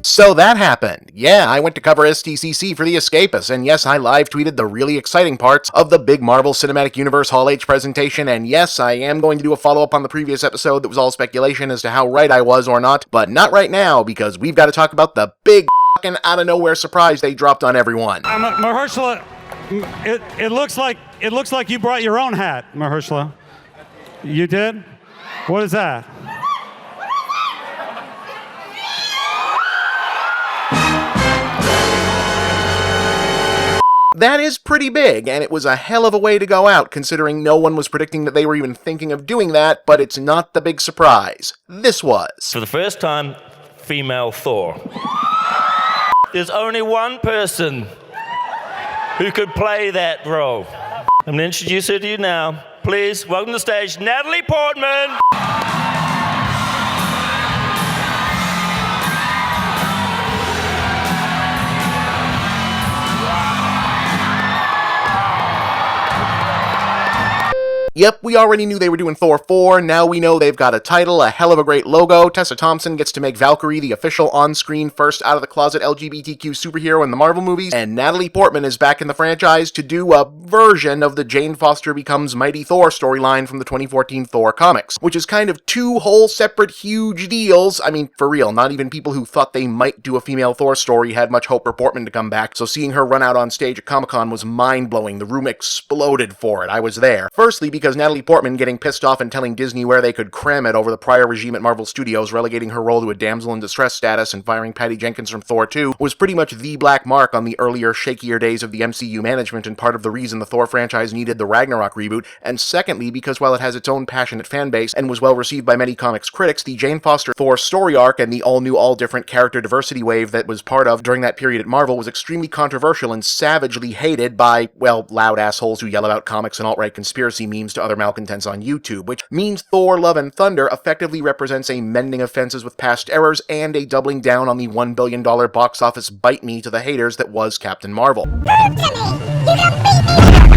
So that happened. Yeah, I went to cover STCC for The Escapist, and yes, I live tweeted the really exciting parts of the big Marvel Cinematic Universe Hall H presentation, and yes, I am going to do a follow-up on the previous episode that was all speculation as to how right I was or not, but not right now, because we've got to talk about the big fucking out-of-nowhere surprise they dropped on everyone. Mahershala, it looks like you brought your own hat, Mahershala. You did? What is that? That is pretty big, and it was a hell of a way to go out, considering no one was predicting that they were even thinking of doing that, but it's not the big surprise. This was. For the first time, female Thor. There's only one person who could play that role. I'm going to introduce her to you now. Please, welcome to the stage, Natalie Portman! Yep, we already knew they were doing Thor 4, now we know they've got a title, a hell of a great logo. Tessa Thompson gets to make Valkyrie the official on-screen first out-of-the-closet LGBTQ superhero in the Marvel movies, and Natalie Portman is back in the franchise to do a version of the Jane Foster becomes Mighty Thor storyline from the 2014 Thor comics, which is kind of two whole separate huge deals. I mean, for real, not even people who thought they might do a female Thor story had much hope for Portman to come back, so seeing her run out on stage at Comic-Con was mind-blowing. The room exploded for it. I was there. Firstly, because Natalie Portman getting pissed off and telling Disney where they could cram it over the prior regime at Marvel Studios, relegating her role to a damsel in distress status and firing Patty Jenkins from Thor 2, was pretty much the black mark on the earlier, shakier days of the MCU management and part of the reason the Thor franchise needed the Ragnarok reboot, and secondly, because while it has its own passionate fanbase and was well received by many comics critics, the Jane Foster Thor story arc and the all-new, all-different character diversity wave that was part of during that period at Marvel was extremely controversial and savagely hated by, well, loud assholes who yell about comics and alt-right conspiracy memes to other malcontents on YouTube, which means Thor Love and Thunder effectively represents a mending of fences with past errors and a doubling down on the $1 billion box office bite me to the haters that was Captain Marvel. Prove to me you can beat me!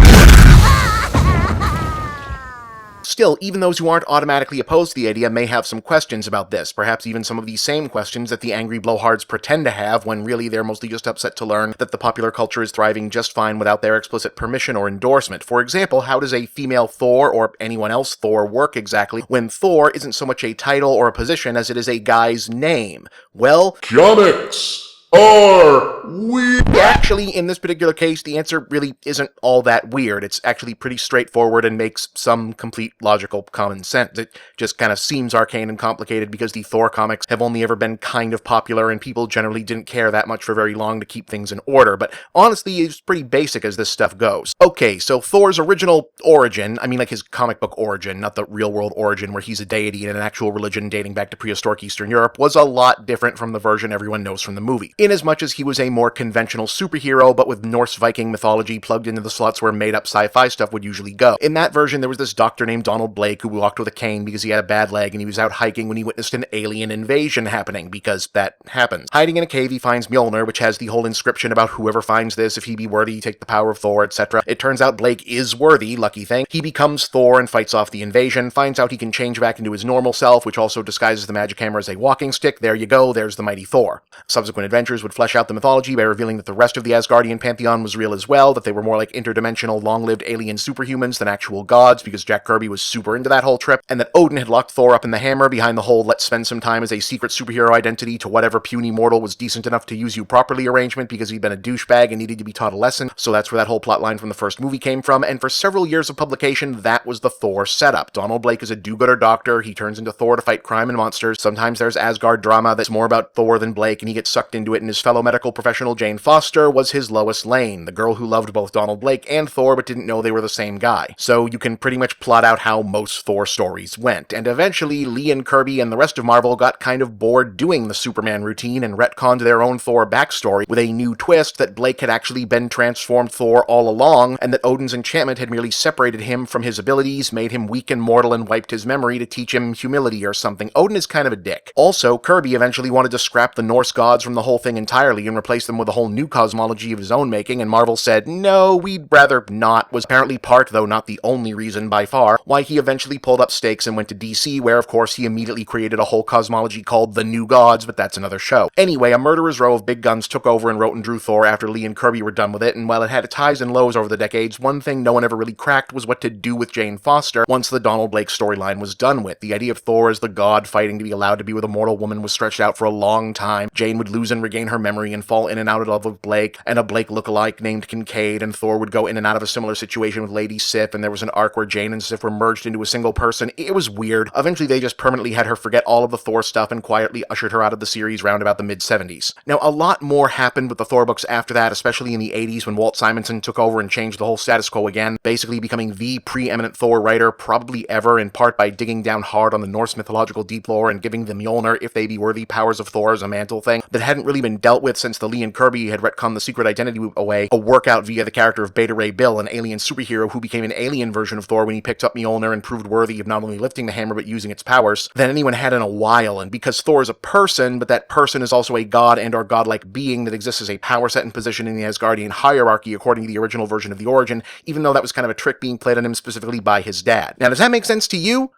Still, even those who aren't automatically opposed to the idea may have some questions about this, perhaps even some of the same questions that the angry blowhards pretend to have when really they're mostly just upset to learn that the popular culture is thriving just fine without their explicit permission or endorsement. For example, how does a female Thor, or anyone else Thor, work exactly when Thor isn't so much a title or a position as it is a guy's name? Well, comics are weird. Actually, in this particular case, the answer really isn't all that weird. It's actually pretty straightforward and makes some complete logical common sense. It just kind of seems arcane and complicated because the Thor comics have only ever been kind of popular and people generally didn't care that much for very long to keep things in order, but honestly, it's pretty basic as this stuff goes. Okay, so Thor's original origin, I mean like his comic book origin, not the real-world origin where he's a deity in an actual religion dating back to prehistoric Eastern Europe, was a lot different from the version everyone knows from the movie. Inasmuch as he was a more conventional superhero, but with Norse Viking mythology plugged into the slots where made-up sci-fi stuff would usually go. In that version, there was this doctor named Donald Blake who walked with a cane because he had a bad leg and he was out hiking when he witnessed an alien invasion happening, because that happens. Hiding in a cave, he finds Mjolnir, which has the whole inscription about whoever finds this, if he be worthy, take the power of Thor, etc. It turns out Blake is worthy, lucky thing. He becomes Thor and fights off the invasion, finds out he can change back into his normal self, which also disguises the magic hammer as a walking stick. There you go, there's the mighty Thor. Subsequent adventures would flesh out the mythology by revealing that the rest of the Asgardian pantheon was real as well, that they were more like interdimensional, long-lived alien superhumans than actual gods, because Jack Kirby was super into that whole trip, and that Odin had locked Thor up in the hammer behind the whole let's spend some time as a secret superhero identity to whatever puny mortal was decent enough to use you properly arrangement because he'd been a douchebag and needed to be taught a lesson, so that's where that whole plotline from the first movie came from, and for several years of publication, that was the Thor setup. Donald Blake is a do-gooder doctor, he turns into Thor to fight crime and monsters, sometimes there's Asgard drama that's more about Thor than Blake, and he gets sucked into it, and his fellow medical professional Jane Foster was his Lois Lane, the girl who loved both Donald Blake and Thor but didn't know they were the same guy. So you can pretty much plot out how most Thor stories went, and eventually Lee and Kirby and the rest of Marvel got kind of bored doing the Superman routine and retconned their own Thor backstory with a new twist that Blake had actually been transformed Thor all along, and that Odin's enchantment had merely separated him from his abilities, made him weak and mortal, and wiped his memory to teach him humility or something. Odin is kind of a dick. Also, Kirby eventually wanted to scrap the Norse gods from the whole thing entirely and replace them with a whole new cosmology of his own making, and Marvel said, no, we'd rather not, was apparently part, though not the only reason by far, why he eventually pulled up stakes and went to DC, where of course he immediately created a whole cosmology called the New Gods, but that's another show. Anyway, a murderer's row of big guns took over and wrote and drew Thor after Lee and Kirby were done with it, and while it had its highs and lows over the decades, one thing no one ever really cracked was what to do with Jane Foster once the Donald Blake storyline was done with. The idea of Thor as the god fighting to be allowed to be with a mortal woman was stretched out for a long time. Jane would lose and regain her memory and fall in and out of love with Blake, and a Blake lookalike named Kincaid, and Thor would go in and out of a similar situation with Lady Sif, and there was an arc where Jane and Sif were merged into a single person. It was weird. Eventually they just permanently had her forget all of the Thor stuff and quietly ushered her out of the series round about the mid-70s. Now, a lot more happened with the Thor books after that, especially in the 80s when Walt Simonson took over and changed the whole status quo again, basically becoming the preeminent Thor writer probably ever, in part by digging down hard on the Norse mythological deep lore and giving the Mjolnir, if they be worthy, powers of Thor as a mantle thing that hadn't really been dealt with since the Lee and Kirby had retconned the secret identity away, a workout via the character of Beta Ray Bill, an alien superhero who became an alien version of Thor when he picked up Mjolnir and proved worthy of not only lifting the hammer but using its powers, than anyone had in a while. And because Thor is a person, but that person is also a god and or godlike being that exists as a power set and position in the Asgardian hierarchy according to the original version of the origin, even though that was kind of a trick being played on him specifically by his dad. Now, does that make sense to you?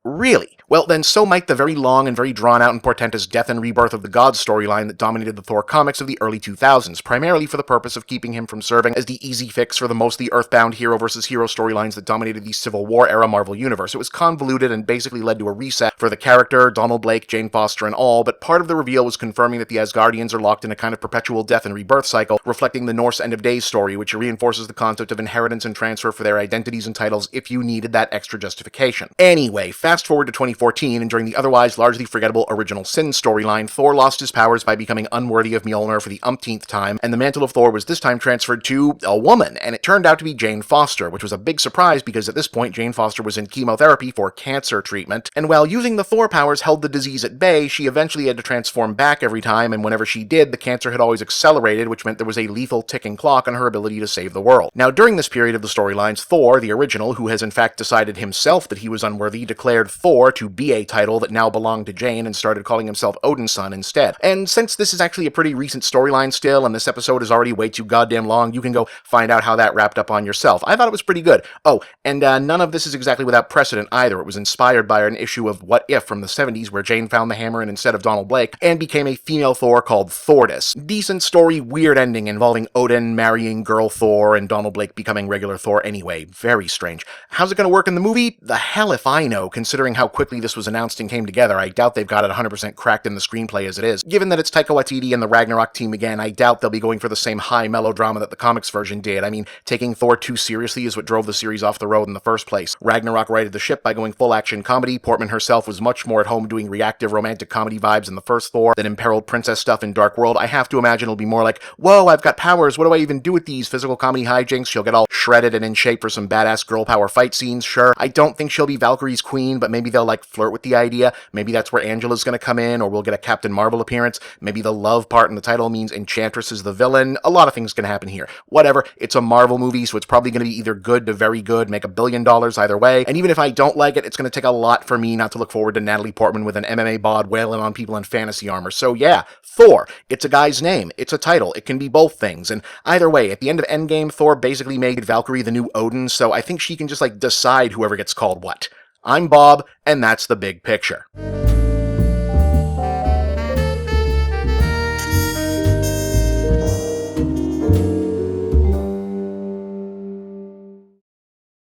Really? Well, then so might the very long and very drawn-out and portentous death and rebirth of the Gods storyline that dominated the Thor comics of the early 2000s, primarily for the purpose of keeping him from serving as the easy fix for the mostly earthbound hero versus hero storylines that dominated the Civil War-era Marvel Universe. It was convoluted and basically led to a reset for the character, Donald Blake, Jane Foster, and all, but part of the reveal was confirming that the Asgardians are locked in a kind of perpetual death and rebirth cycle, reflecting the Norse End of Days story, which reinforces the concept of inheritance and transfer for their identities and titles if you needed that extra justification. Anyway, fast forward to 2014, and during the otherwise largely forgettable Original Sin storyline, Thor lost his powers by becoming unworthy of Mjolnir for the umpteenth time, and the mantle of Thor was this time transferred to a woman, and it turned out to be Jane Foster, which was a big surprise because at this point Jane Foster was in chemotherapy for cancer treatment, and while using the Thor powers held the disease at bay, she eventually had to transform back every time, and whenever she did, the cancer had always accelerated, which meant there was a lethal ticking clock on her ability to save the world. Now, during this period of the storylines, Thor, the original, who has in fact decided himself that he was unworthy, declared Thor to be a title that now belonged to Jane and started calling himself Odin's son instead. And since this is actually a pretty recent storyline still, and this episode is already way too goddamn long, you can go find out how that wrapped up on yourself. I thought it was pretty good. Oh, and none of this is exactly without precedent either. It was inspired by an issue of What If from the 70s where Jane found the hammer instead of Donald Blake and became a female Thor called Thordis. Decent story, weird ending involving Odin marrying girl Thor and Donald Blake becoming regular Thor anyway. Very strange. How's it going to work in the movie? The hell if I know, considering how quickly this was announced and came together. I doubt they've got it 100% cracked in the screenplay as it is. Given that it's Taika Waititi and the Ragnarok team again, I doubt they'll be going for the same high melodrama that the comics version did. I mean, taking Thor too seriously is what drove the series off the road in the first place. Ragnarok righted the ship by going full action comedy. Portman herself was much more at home doing reactive romantic comedy vibes in the first Thor than imperiled princess stuff in Dark World. I have to imagine it'll be more like, whoa, I've got powers, what do I even do with these? Physical comedy hijinks, she'll get all shredded and in shape for some badass girl power fight scenes, sure. I don't think she'll be Valkyrie's queen, but maybe they'll flirt with the idea. Maybe that's where Angela's gonna come in, or we'll get a Captain Marvel appearance. Maybe the love part in the title means Enchantress is the villain. A lot of things can happen here. Whatever, it's a Marvel movie, so it's probably gonna be either good to very good, make $1 billion either way, and even if I don't like it, it's gonna take a lot for me not to look forward to Natalie Portman with an MMA bod wailing on people in fantasy armor. So yeah, Thor. It's a guy's name. It's a title. It can be both things, and either way, at the end of Endgame, Thor basically made Valkyrie the new Odin, so I think she can just decide whoever gets called what. I'm Bob, and that's the big picture.